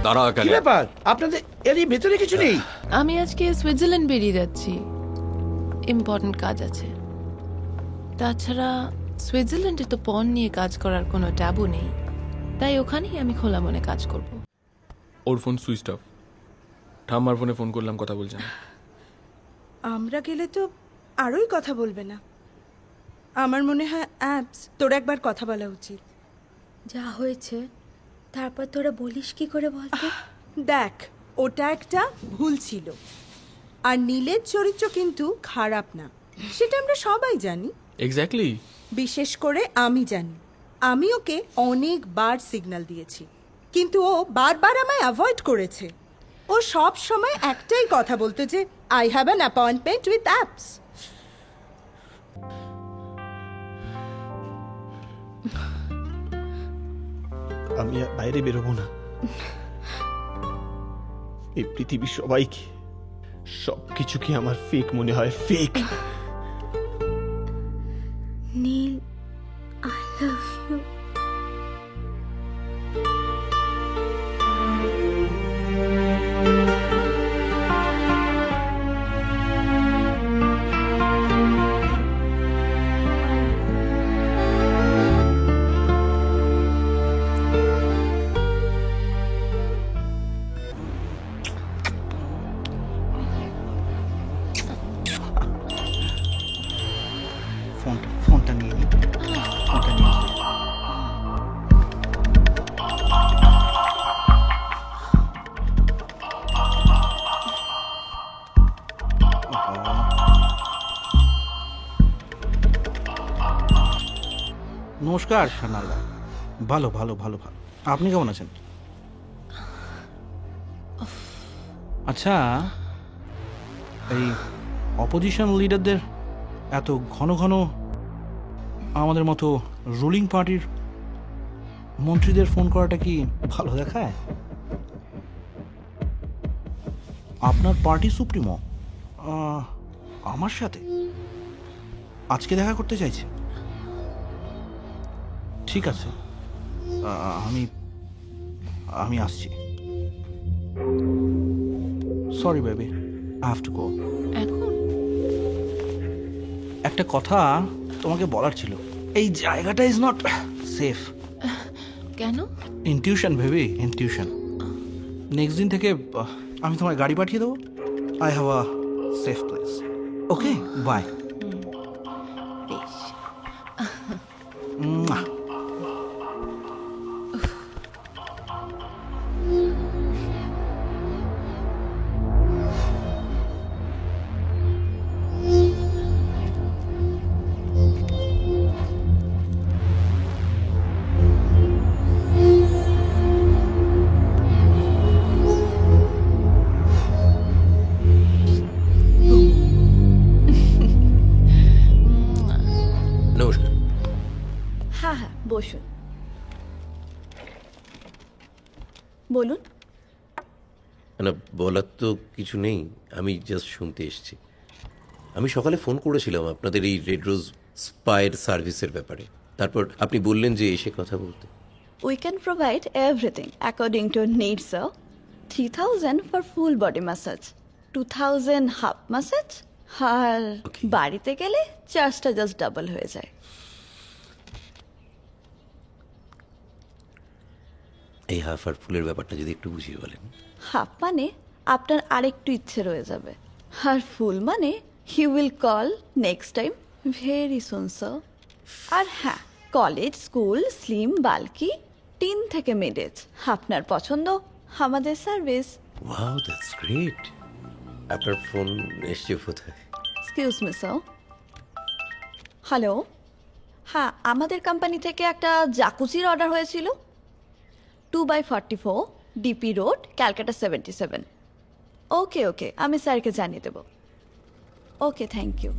দাঁড়া, কি ব্যাপার আপনাদের এর ভেতরে কিছু নেই? আমি আজকে সুইজারল্যান্ড বেরিয়ে যাচ্ছি, ইম্পর্টেন্ট কাজ আছে। তাছাড়া সুইজারল্যান্ডে তো পণ নিয়ে কাজ করার কোনো ট্যাবু নেই, তাই ওখানেই আমি খোলা মনে কাজ করব। ওর ফোন সুইচ অফ। ঠাম্মার ফোনে ফোন করলাম, কথা বলছে না। আমরা গেলে তো আরোই কথা বলবে না। আমার মনে হয় অ্যাপস তোর একবার কথা বলা উচিত। যা হয়েছে তারপর তোরা বলিস কি করে বলতো? দেখ, ওটা একটা ভুল ছিল, আর নীলের চরিত্র কিন্তু খারাপ না, সেটা আমরা সবাই জানি। এক্স্যাক্টলি। বিশেষ করে আমি জানি। আমি ওকে অনেকবার সিগন্যাল দিয়েছি, কিন্তু ও বারবার আমায় অ্যাভয়েড করেছে। ও সব সময় একটাই কথা বলতো যে I have an appointment with apps. আমি আর বাইরে বেরোবো না। এই পৃথিবীর সবাইকে সবকিছু কি আমার ফেক মনে হয়? Fake. Neel, I love you. ফোনটা নিয়ে নি। ফোনটা নিয়ে নি। নমস্কার সানালা। ভালো ভালো ভালো ভালো। আপনি কেমন আছেন? আচ্ছা, এই অপোজিশন লিডারদের এত ঘন ঘন আমাদের মতো রুলিং পার্টির মন্ত্রীদের ফোন করাটা কি ভালো দেখায়? আপনার পার্টি সুপ্রিমো আমার সাথে আজকে দেখা করতে চাইছে। ঠিক আছে, আমি আসছি। Sorry baby, I have to go. এখন একটা কথা তোমাকে বলার ছিল। এই জায়গাটা ইজ নট সেফ। কেন? Intuition baby, intuition. নেক্সট দিন থেকে আমি তোমার গাড়ি পাঠিয়ে দেবো। I have a safe place. Okay, bye. বেশ। নমস্কার। হ্যাঁ হ্যাঁ, বসুন, বলুন। না, বলার তো কিছু নেই, আমি জাস্ট শুনতে এসেছি। আমি সকালে ফোন করেছিলাম আপনাদের এই রেড রোজ স্পায়ের সার্ভিসের ব্যাপারে। তারপর আপনি বললেন যে এসে কথা বলতে। We can provide everything according to needs, sir. 3,000 for full body massage, 2,000 half massage, আর বাড়িতে গেলে চার্জটা জাস্ট ডাবল হয়ে যায়। এই হাফ আর ফুলের ব্যাপারটা যদি একটু বুঝিয়ে বলেন। হাফ মানে আপনার আরেকটু ইচ্ছে রয়ে যাবে, আর ফুল মানে he will call next time very soon, sir. আর হ্যাঁ, কলেজ, স্কুল, স্লিম, বাল্কি, 10 থেকে মিডেজ, আপনার পছন্দ, আমাদের সার্ভিস। Wow, that's great. আপনার ফোন এসছে কোথায়? Excuse me sir. হ্যালো, হ্যাঁ, আমাদের কোম্পানি থেকে একটা জাকুজির অর্ডার হয়েছিল, 2/44 DP road, Calcutta 77। Okay okay, আমি স্যারকে জানিয়ে দেবো। Okay, thank you.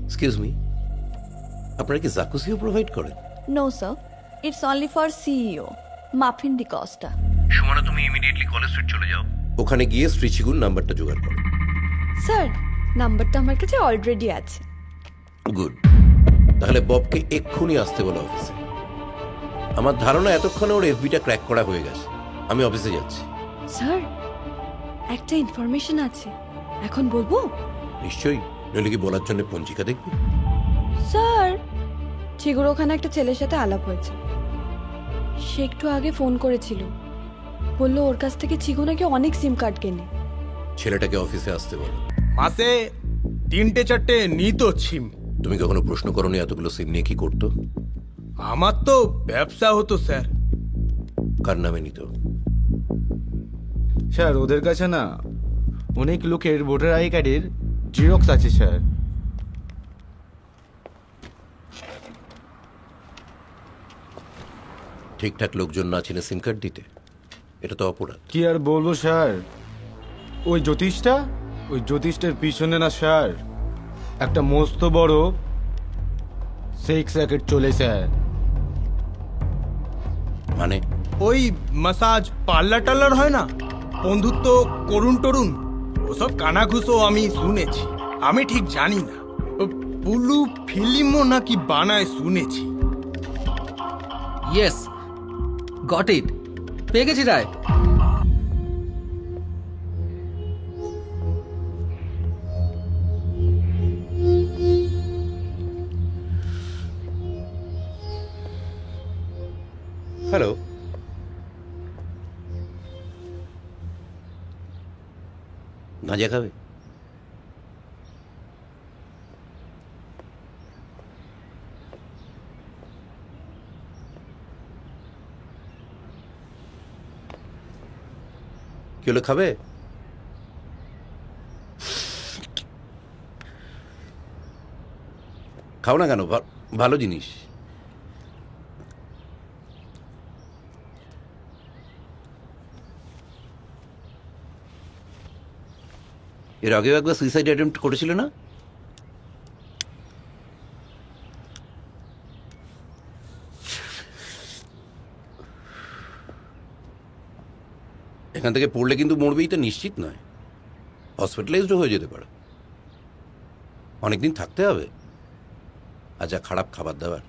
Excuse me, আপনারা কি জাকুসিও প্রোভাইড করেন? No sir, it's only for CEO Muffin D Costa. Sumana, তুমি ইমিডিয়েটলি কলেজ স্ট্রিট চলে যাও, ওখানে গিয়ে শ্রীচিগুর নাম্বারটা জোগাড় করো। স্যার, নাম্বারটা আমার কাছে অলরেডি আছে। গুড, তাহলে ববকে এক্ষুনি আসতে বলো অফিসে। আমার ধারণা এতক্ষণে ওর এফবিটা ক্র্যাক করা হয়ে গেছে। আমি অফিসে যাচ্ছি। স্যার একটা ইনফরমেশন আছে, এখন বলবো? নিশ্চয়ই, নইলে কি বলার জন্য পঞ্জিকা দেখবি? স্যার চিগুর ওখানে একটা ছেলের সাথে আলাপ হয়েছে, সে একটু আগে ফোন করেছিল, বললো ওর কাছ থেকে চিগু নাকি অনেক সিম কার্ড কেনে। ছেলেটাকে অফিসে আসতে বলো। মাসে 3-4 নিত সিম। তুমি কখনো প্রশ্ন করনি এতগুলো সিম নিয়ে কি করতো? আমার তো ব্যবসা হতো স্যার। কার নামে নিত? স্যার ওদের কাছে না অনেক লোকের ভোটার আই কার্ডের জিরক্স আছে স্যার। ঠিকঠাক লোকজন না চিনে সিম কার্ড দিতে, এটা তো অপরাধ। কি আর বলবো স্যার, ওই জ্যোতিষটার পিছনে না স্যার একটা মস্ত বড় সেক্স র্যাকেট চলে স্যার। মানে? ওই মাসাজ পার্লার টার্লার হয় না, বন্ধুত্ব করুন টরুন, ওসব কানাঘুষো আমি শুনেছি। আমি ঠিক জানি না, পুলু ফিল্মও নাকি বানায় শুনেছি। ইয়েস, গট ইট, পেয়ে গেছি রায়। হ্যালো, গাঁজা খাবে? কি হলো, খাবে? খাও না কেন, ভালো জিনিস। এর আগেও একবার সুইসাইড অ্যাটেম্প্ট করেছিল না? এখান থেকে পড়লে কিন্তু মরবেই তো নিশ্চিত নয়, হসপিটালাইজড হয়ে যেতে পারে, অনেকদিন থাকতে হবে। আর যা খারাপ খাবার দাবার।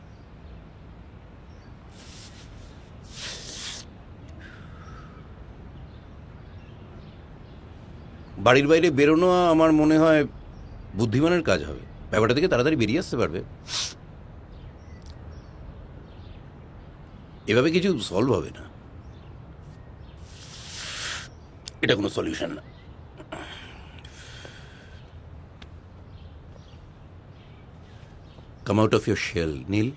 বাড়ির বাইরে বেরোনো আমার মনে হয় বুদ্ধিমানের কাজ হবে, ব্যাপারটা থেকে তাড়াতাড়ি বেরিয়ে আসতে পারবে। এভাবে কিছু সলভ হবে না, এটা কোনো সলিউশন না। Come out of your shell, Neil.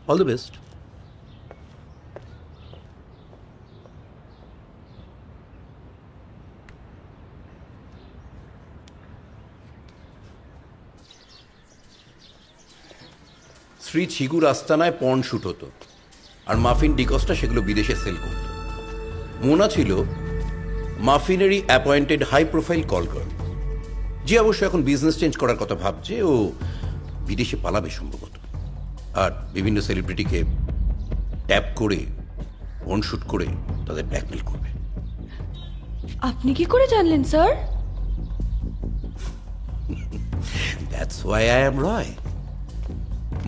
All the best. Shri ছিগুর আস্তানায় পর্ন শুট হতো, আর মাফিন ডিকসটা সেগুলো বিদেশে সেল করত। মোনা ছিল মাফিনেরই appointed high profile call girl, যে অবশ্য এখন বিজনেস চেঞ্জ করার কথা ভাবছে। ও বিদেশে পালাবে সম্ভবত, আর বিভিন্ন সেলিব্রিটিকে ট্যাপ করে ফোন শুট করে তাদের ব্ল্যাকমেল করবে। আপনি কি করে জানলেন sir? That's why I am Roy.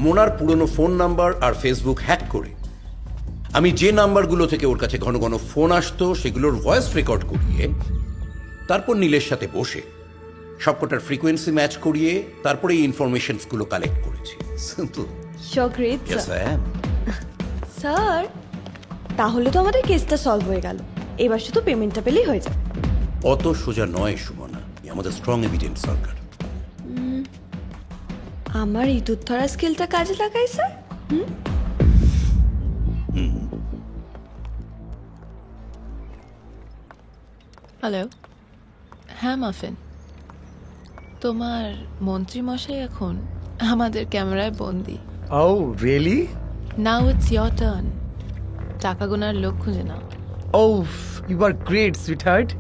মোনার পুরনো ফোন নাম্বার আর ফেসবুক হ্যাক করে আমি যে নাম্বারগুলো থেকে ওর কাছে ঘন ঘন ফোন আসতো সেগুলোর ভয়েস রেকর্ড করিয়ে, তারপর নীলের সাথে বসে সবকটার ফ্রিকোয়েন্সি ম্যাচ করিয়ে তারপরে এই ইনফরমেশনসগুলো কালেক্ট করেছি। Simple. So great yes I am. Sir তাহলে তো আমাদের কেসটা সলভ হয়ে গেল, এবার শুধু পেমেন্টটা পেলেই হয়ে যায়। অত সোজা নয় সুমনা, আমাদের স্ট্রং এভিডেন্স দরকার। আমার ইঁদুর ধরা স্কিলটা কাজে লাগাই স্যার। হ্যালো, হ্যাঁ মাফিন, তোমার মন্ত্রী মশাই এখন আমাদের ক্যামেরায় বন্দি। Oh, really? Now it's your turn, টাকা গোনার লোক খুঁজে নাও। Oh, you are great, sweetheart.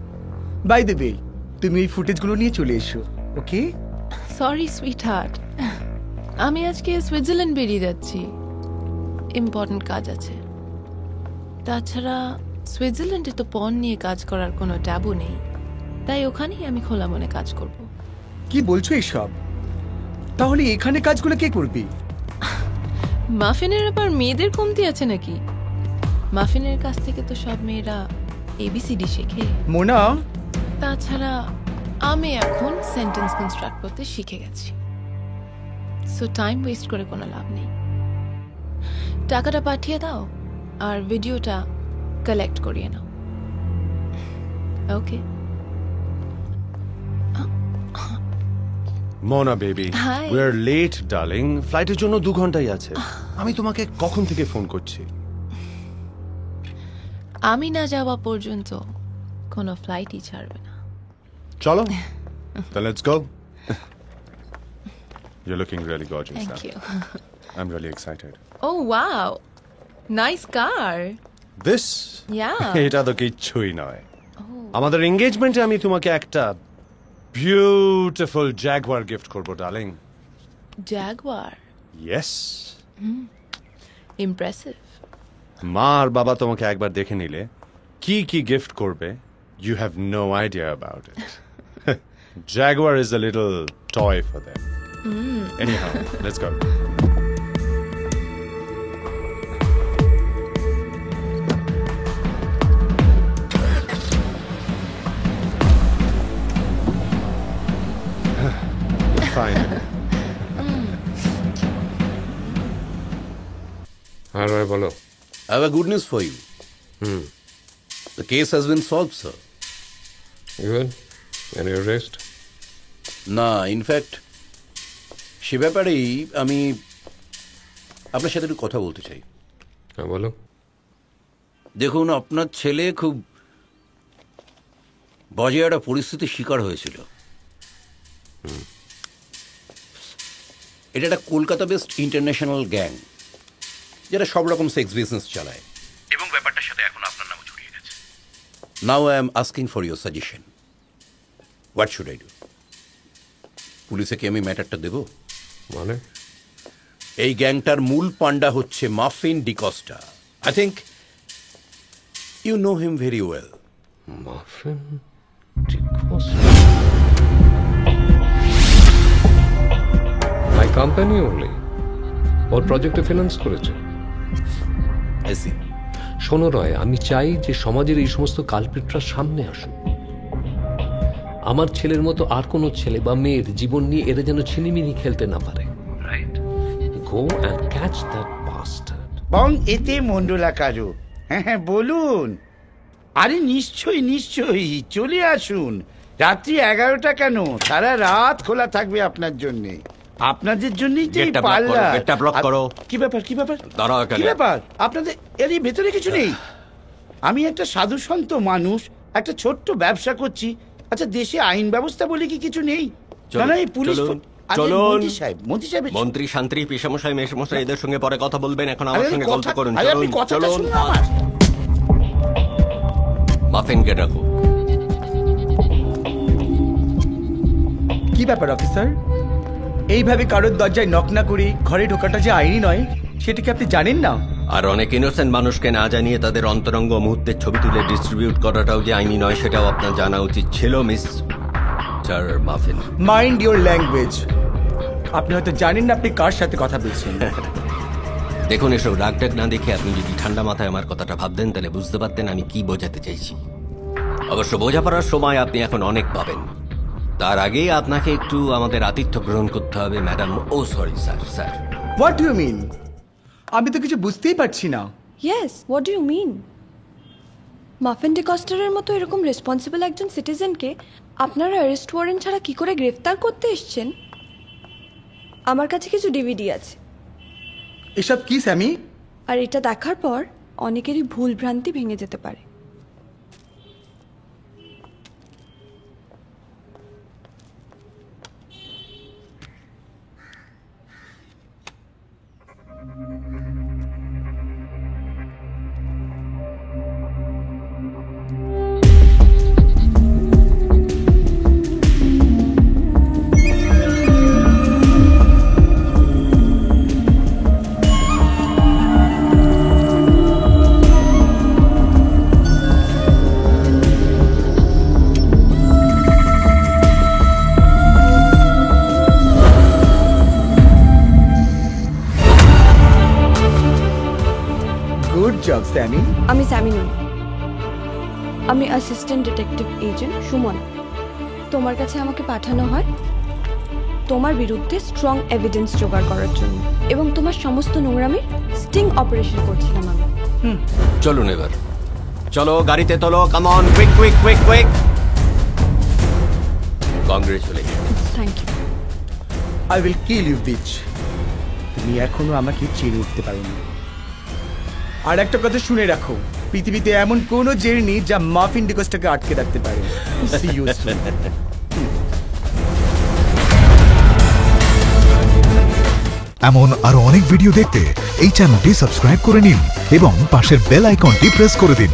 By the way, তুমি এই ফুটেজগুলো নিয়ে চলে এসো, ওকে? সরি সুইট হার্ট, আমি আজকে সুইজারল্যান্ড বেরিয়ে যাচ্ছি, ইম্পর্টেন্ট কাজ আছে। তাছাড়া সুইজারল্যান্ডে তো পণ নিয়ে কাজ করার কোনো ট্যাবু নেই, তাই ওখানেই আমি খোলা মনে কাজ করব। কি বলছো এইসব? তাহলে এখানে কাজগুলো কে করবে? মাফিনের ব্যাপার মেয়েদের কমতি আছে নাকি? মাফিনের কাছ থেকে তো সব মেয়েরা এবিসিডি শেখে। মোনা, তাছাড়া আমি এখন সেন্টেন্স কনস্ট্রাক্ট করতে শিখে গেছি, সো টাইম ওয়েস্ট করে কোনো লাভ নেই। টাকাটা পাঠিয়ে দাও আর ভিডিওটা কালেক্ট করিয়ে নাও। Okay. Mona baby, Hi. We are late darling, ফ্লাইটের জন্য 2 ঘন্টাই আছে। আমি তোমাকে কখন থেকে ফোন করছি। আমি না যাওয়া পর্যন্ত কোনো ফ্লাইটই ছাড়বে না। চলো, then let's go. You're looking really gorgeous. Thank Sam. You. I'm really excited. Oh wow, nice car. This? Yeah. এটা তো কিচ্ছুই নয়। আমাদের এঙ্গেজমেন্টে আমি তোমাকে একটা বিউটিফুল জাগুয়ার গিফট করব ডার্লিং। জাগুয়ার? ইয়েস। ইমপ্রেসিভ। মা আর বাবা তোমাকে একবার দেখে নিলে কি কি গিফট করবে, you have no idea about it. Jaguar is a little toy for them. Anyhow, let's go. Fine. আর ভাই বলো। I have a good news for you. The case has been solved, sir. Even any rest? না, in fact সে ব্যাপারেই আমি আপনার সাথে একটু কথা বলতে চাই। হ্যাঁ বলো। দেখুন, আপনার ছেলে খুব বাজে একটা পরিস্থিতির শিকার হয়েছিল। এটা একটা কলকাতা বেসড ইন্টারন্যাশনাল গ্যাং, যারা সব রকম সেক্স বিজনেস চালায়, এবং ব্যাপারটার সাথে এখন আপনার নামও জড়িয়ে গেছে। Now I am asking for your suggestion. What should I do? পুলিশে কি আমি ম্যাটারটা দেব? মানে? এই গ্যাংটার মূল পান্ডা হচ্ছে Muffin D'Costa. I think you know him very well. Muffin D'Costa? My company only ওর প্রজেক্টে ফিনান্স করেছে। শোনো রয়, আমি চাই যে সমাজের এই সমস্ত কালপিটরা সামনে আসুক। আমার ছেলের মতো আর কোনো ছেলে বা মেয়ের জীবন নিয়ে এরা যেন ছিনিমিনি খেলতে না পারে। Right? Go and catch that bastard. বং এতে মন্ডলাকারও। হ্যাঁ হ্যাঁ বলুন। আরে নিশ্চয়ই নিশ্চয়ই, চলে আসুন। রাত্রি 11টা কেন, সারা রাত খোলা থাকবে আপনার জন্যে। আপনাদের জন্যই তো এই পার্লার। গেটটা ব্লক করো। কি ব্যাপার কি ব্যাপার দাঁড়াও এখানে। কি ব্যাপার আপনাদের? এর এই ভেতরে কিছু নেই। আমি একটা সাধু সন্ত মানুষ, একটা ছোট্ট ব্যবসা করছি। আচ্ছা, দেশে আইন ব্যবস্থা বলে কি কিছু নেই? না না, এই পুলিশ। আরে মন্ত্রী সাহেব, মন্ত্রী সাহেব, মন্ত্রী শান্ত্রী পেশামশাই মেশমশাই এদের সঙ্গে পরে কথা বলবেন, এখন আমার আরে সঙ্গে কথা- গল্প করুন। আরে আপনি কথাটা শুনুন আমার। মাফিনকে ডাকো। কি ব্যাপার অফিসার? এইভাবে কারোর দরজায় নক না করে ঘরে ঢোকাটা যে আইনি নয়, সেটা কি আপনি জানেন না? আর অনেক ইনোসেন্ট মানুষকে না জানিয়ে তাদের অন্তরঙ্গ মুহূর্তের ছবি তুলে ডিস্ট্রিবিউট করাটাও যে আইনি নয়, সেটাও আপনার জানা উচিত ছিল mister muffin. Mind your language. আপনি হয়তো জানেন না আপনি কার সাথে কথা বলছেন। দেখুন, এসব রাগ ডাক না দেখে আপনি যদি ঠান্ডা মাথায় আমার কথাটা ভাবতেন, তাহলে বুঝতে পারতেন আমি কি বোঝাতে চাইছি। অবশ্য বোঝাপড়ার সময় আপনি এখন অনেক পাবেন, তার আগেই আপনাকে একটু আমাদের আতিথ্য গ্রহণ করতে হবে madam. Oh sorry sir. Sir, what do you mean? আমি তো কিছু বুঝতেই পারছি না। Yes, what do you mean? Muffin ডিকস্টারের মতো এরকম রেসপন্সিবল একজন সিটিজেনকে আপনারা অ্যারেস্ট ওয়ারেন্ট ছাড়া কি করে গ্রেফতার করতে এসছেন? আমার কাছে কিছু ডিভিডি আছে। এসব কি স্যামি? আর এটা দেখার পর অনেকেরই ভুল ভ্রান্তি ভেঙে যেতে পারে। Good job Sammy. আমি স্যামি নই, আমি অ্যাসিস্ট্যান্ট ডিটেকটিভ এজেন্ট সুমন। তোমার কাছে আমাকে পাঠানো হয় তোমার বিরুদ্ধে স্ট্রং এভিডেন্স জোগাড় করার জন্য, এবং তোমার সমস্ত নোংরামির স্টিং অপারেশন করছিলাম আমি। চলুন এবার, চলো গাড়িতে তোলো, come on, quick quick quick quick. Congratulation. Thank you. I will kill you bitch. তুমি এখনো আমাকে চিনে উঠতে পারোনি। আর একটা কথা শুনে রাখো, পৃথিবীতে এমন কোনো জেল নেই যা মাফিন ডিকোস্টাকে আটকে রাখতে পারে। See you soon. এমন আরো অনেক ভিডিও দেখতে এই চ্যানেলটি সাবস্ক্রাইব করে নিন এবং পাশের বেল আইকনটি প্রেস করে দিন।